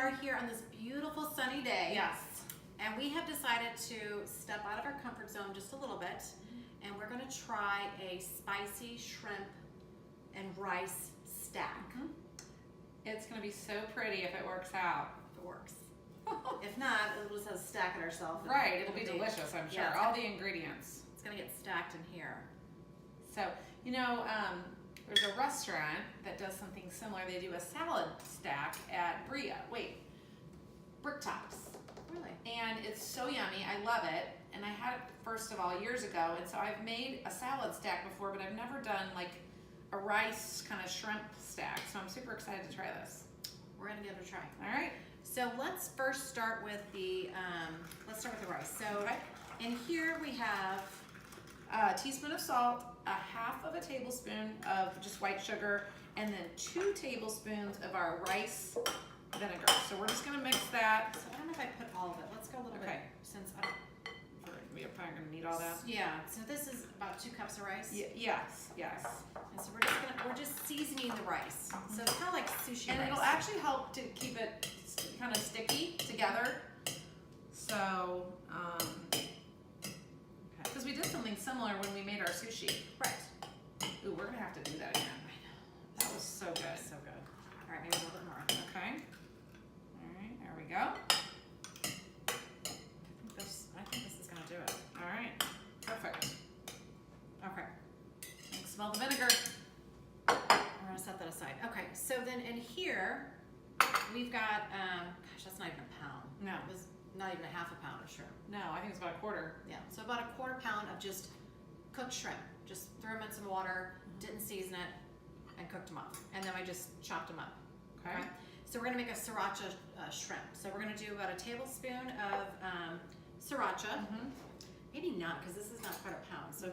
are here on this beautiful sunny day. Yes. And we have decided to step out of our comfort zone just a little bit, and we're gonna try a spicy shrimp and rice stack. It's gonna be so pretty if it works out. If it works. If not, we'll just have to stack it ourselves. Right, it'll be delicious, I'm sure. Yeah, all the ingredients. It's gonna get stacked in here. So, you know, there's a restaurant that does something similar. They do a salad stack at Bricktops. Really? And it's so yummy. I love it. And I had it, first of all, years ago. And so I've made a salad stack before, but I've never done like a rice kind of shrimp stack. So I'm super excited to try this. We're gonna give it a try. All right. So let's first start with the rice. So Okay. in here we have A teaspoon of salt, a half of a tablespoon of just white sugar, and then 2 tablespoons of our rice vinegar. So we're just gonna mix that. So I don't know if I put all of it. Let's go a little bit since I don't. We're probably gonna need all that. Yeah. So this is about 2 cups of rice. Yes, yes. And so we're just seasoning the rice. So it's kind of like sushi And rice. it'll actually help to keep it kind of sticky together. So, because we did something similar when we made our sushi. Right. Ooh, we're gonna have to do that again. That was so good. So good. All right, maybe a little bit more. Okay. All right, there we go. I think this is gonna do it. All right, perfect. Okay. And smell the vinegar. We're gonna set that aside. Okay. So then in here we've got gosh, that's not even a pound. No. It was not even a half a pound of shrimp. No, I think it's about a quarter. Yeah. So about a quarter pound of just cooked shrimp. Just threw them in some water, didn't season it, and cooked them up. And then I just chopped them up. Okay. So we're gonna make a sriracha shrimp. So we're gonna do about a tablespoon of sriracha. Maybe not, because this is not quite a pound. So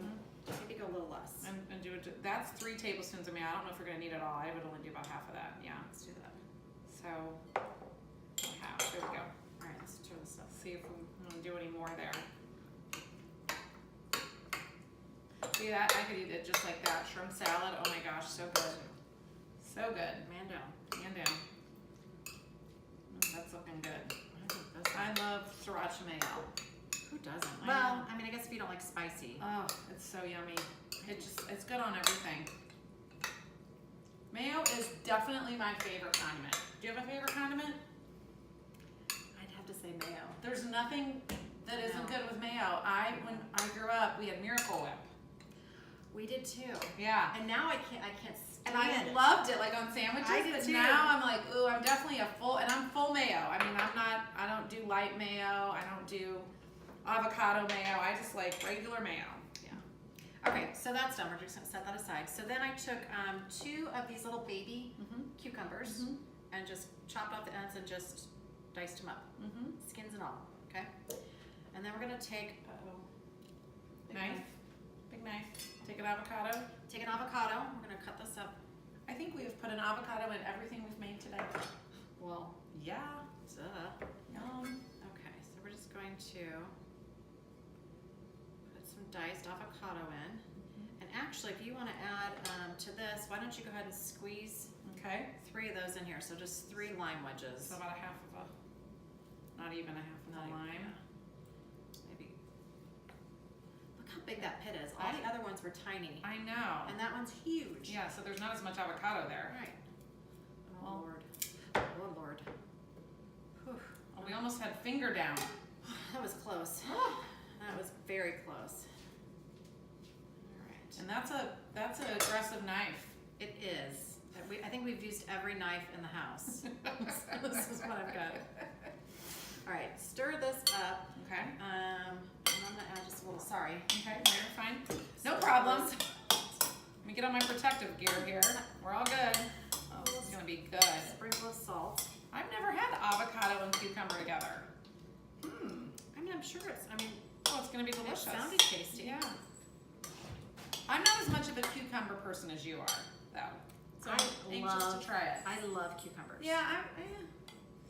maybe go a little less. And do it. That's 3 tablespoons of me. I don't know if we're gonna need it all. I would only do about half of that. Yeah. Let's do that. So half. There we go. All right, let's turn this up. See if we want to do any more there. See that? I could eat it just like that. Shrimp salad. Oh my gosh, so good. So good. Man down. And down. That's looking good. I I love sriracha mayo. Who doesn't? I Well, know. I mean, I guess if you don't like spicy. Oh, it's so yummy. It's good on everything. Mayo is definitely my favorite condiment. Do you have a favorite condiment? I'd have to say mayo. There's nothing that isn't No. good with mayo. When I grew up, we had Miracle Whip. We did too. Yeah. And now I can't stand And I it. loved it, like on sandwiches. I did but too. now I'm like, ooh, I'm definitely I'm full mayo. I mean, I don't do light mayo. I don't do avocado mayo. I just like regular mayo. Yeah. Okay, so that's done. We're just gonna set that aside. So then I took 2 of these little baby cucumbers and just chopped off the ends and just diced them up, skins and all. Okay. And then we're gonna take Big knife. Take an avocado. Take an avocado. We're gonna cut this up. I think we've put an avocado in everything we've made today. Well, Yeah. duh. Yum. Okay, so we're just going to put some diced avocado in. And actually, if you want to add to this, why don't you go ahead and squeeze Okay. 3 of those in here? So just 3 lime wedges. So about a half of a, not even a half of a lime. Yeah. Maybe. Look how big that pit is. All the other ones were tiny. I know. And that one's huge. Yeah, so there's not as much avocado there. Right. Oh, Well- Lord. Oh, Lord. Whew. Oh, we almost had finger down. That was close. That was very close. All right. And that's an aggressive knife. It is. I think we've used every knife in the house. This is what I've got. All right, stir this up. Okay. And I'm gonna add just a little. Sorry. Okay, you're fine. No problem. Let me get on my protective gear here. We're all good. Oh, this is gonna be good. Sprinkle of salt. I've never had avocado and cucumber together. I mean, I'm sure it's. I mean, Oh, it's gonna be delicious. it sounded tasty. Yeah. I'm not as much of a cucumber person as you are, though. So I'm anxious to try it. I love cucumbers. Yeah,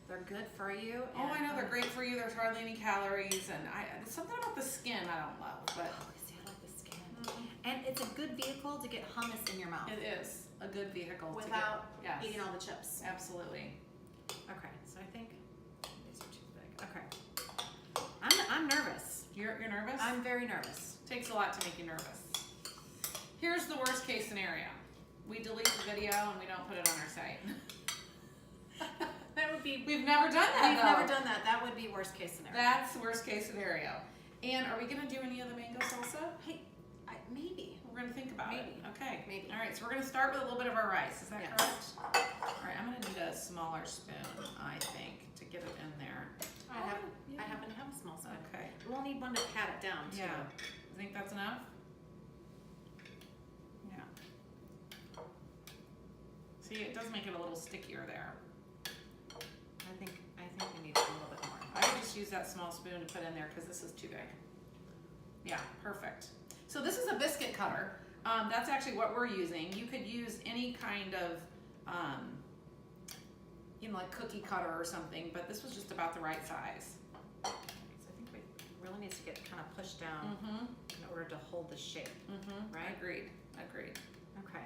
They're good for you. oh, I know they're great for you. There's hardly any calories, and there's something about the skin I don't love, but See, I like the skin. And it's a good vehicle to get hummus in your mouth. it is a good vehital Without to get, yes, eating all the chips. absolutely. Okay, so I think You're nervous? I'm very nervous. Takes a lot to make you nervous. Here's the worst case scenario. We delete the video and we don't put it on our site. That would be. We've never done that. We've never done that. That would be worst case scenario. That's worst case scenario. And are we gonna do any of the mango salsa? Hey, maybe. We're gonna think about it. Maybe. Okay. Maybe. All right. So we're gonna start with a little bit of our rice. Is that Yes. correct? All right. I'm gonna need a smaller spoon, I think, to get it in there. I happen to have a small spoon. Okay. We'll need one to pat it down too. Yeah. I think that's enough. Yeah. See, it does make it a little stickier there. I think we need a little bit more. I would just use that small spoon to put in there because this is too big. Yeah, perfect. So this is a biscuit cutter. That's actually what we're using. You could use any kind of, like cookie cutter or something, but this was just about the right size. So I think we really needs to get kind of pushed down in order to hold the shape. Right? Agreed. Agreed. Okay.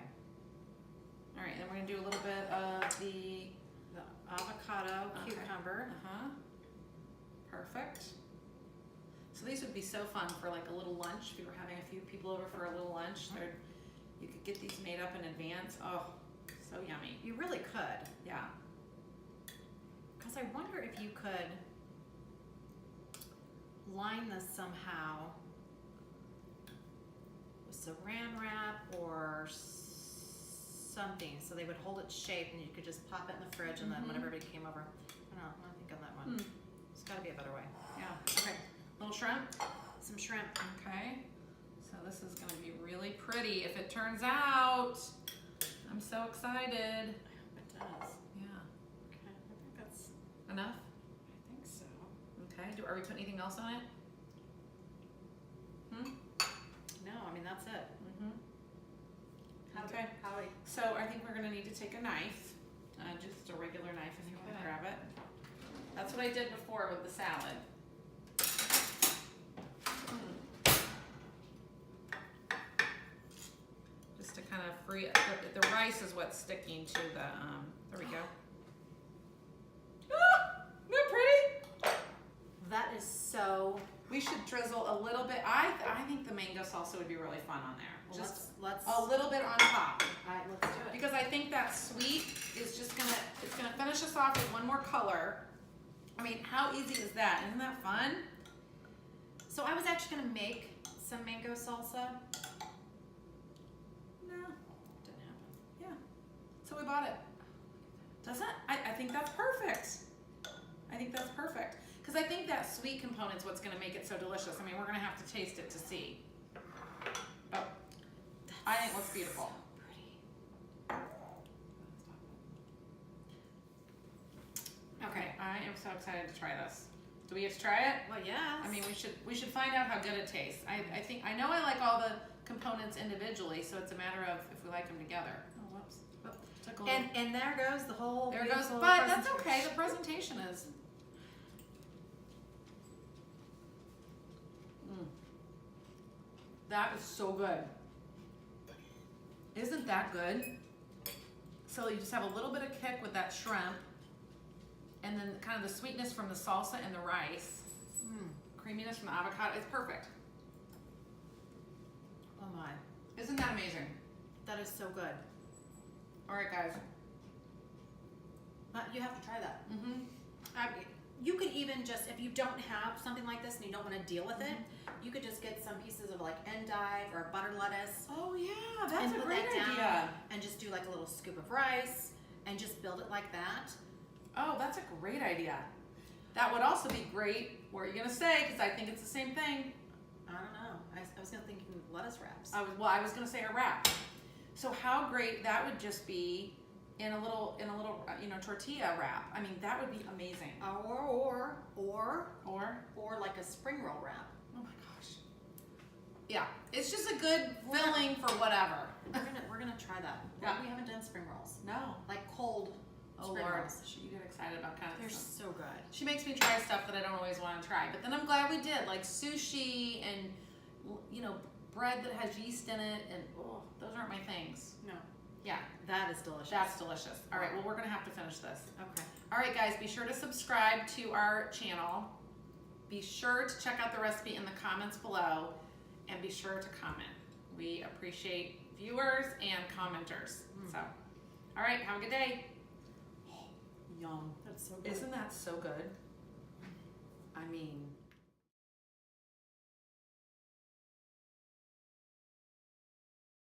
All right, then we're gonna do a little bit of the avocado cucumber. Perfect. So these would be so fun for like a little lunch. If you were having a few people over for a little lunch, you could get these made up in advance. Oh, so yummy. You really could. Yeah. Because I wonder if you could line this somehow with saran wrap or something so they would hold its shape and you could just pop it in the fridge and then when everybody came over. I don't know, I think on that one. There's got to be a better way. Yeah. Okay. Little shrimp. Some shrimp. Okay. So this is going to be really pretty if it turns out. I'm so excited. I hope it does. Yeah. Okay, I think that's Enough? I think so. Okay. Are we putting anything else on it? No, I mean that's it. Okay. How So I think we're going to need to take a knife, just a regular knife if you want to grab it. That's what I did before with the salad. Just to kind of free, the rice is what's sticking to the, there we go. Isn't that pretty? that is so. We should drizzle a little bit. I think the mango salsa would be really fun on there. Well, Just let's a little bit on top. All right, let's do it. Because I think that sweet is just it's gonna finish us off with one more color. I mean, how easy is that? Isn't that fun? So I was actually gonna make some mango salsa. No. Didn't happen. Yeah. So we bought it. Doesn't? I think that's perfect. I think that's perfect. Because I think that sweet component's what's gonna make it so delicious. I mean, we're gonna have to taste it to see. But I think it looks beautiful. Pretty. Okay, I am so excited to try this. Do we have to try it? Well, yeah. I mean, we should find out how good it tastes. I know I like all the components individually, so it's a matter of if we like them together. Oh, whoops. Took a little. and there goes the whole. There goes. beautiful But that's presentation. okay. The presentation is. That is so good. Isn't that good? So you just have a little bit of kick with that shrimp, and then kind of the sweetness from the salsa and the rice, creaminess from the avocado. It's perfect. Oh my, Isn't that amazing? that is so good. All right, guys. You have to try that. Mm-hmm. You could even just, if you don't have something like this and you don't want to deal with it, you could just get some pieces of like endive or butter lettuce. Oh yeah, and that's a put great that down idea. and just do like a little scoop of rice and just build it like that. Oh, that's a great idea. That would also be great. What are you gonna say? Because I think it's the same thing. I don't know. I was gonna think lettuce wraps. I was gonna say a wrap. So how great that would just be in a little tortilla wrap. I mean, that would be amazing. Or like a spring roll wrap. Oh my gosh. Yeah, it's just a good filling for whatever. We're gonna try that. Yeah. We haven't done spring rolls. No. Like cold Oh spring Lord, rolls. you get excited about kind of They're stuff. so good. She makes me try stuff that I don't always want to try, but then I'm glad we did, like sushi and bread that has yeast in it, and those aren't my things. No. Yeah, That is delicious. that's delicious. All right, well, we're gonna have to finish this. Okay. All right, guys, be sure to subscribe to our channel. Be sure to check out the recipe in the comments below and be sure to comment. We appreciate viewers and commenters. So, all right, have a good day. Yum. That's so good. Isn't that so good? I mean,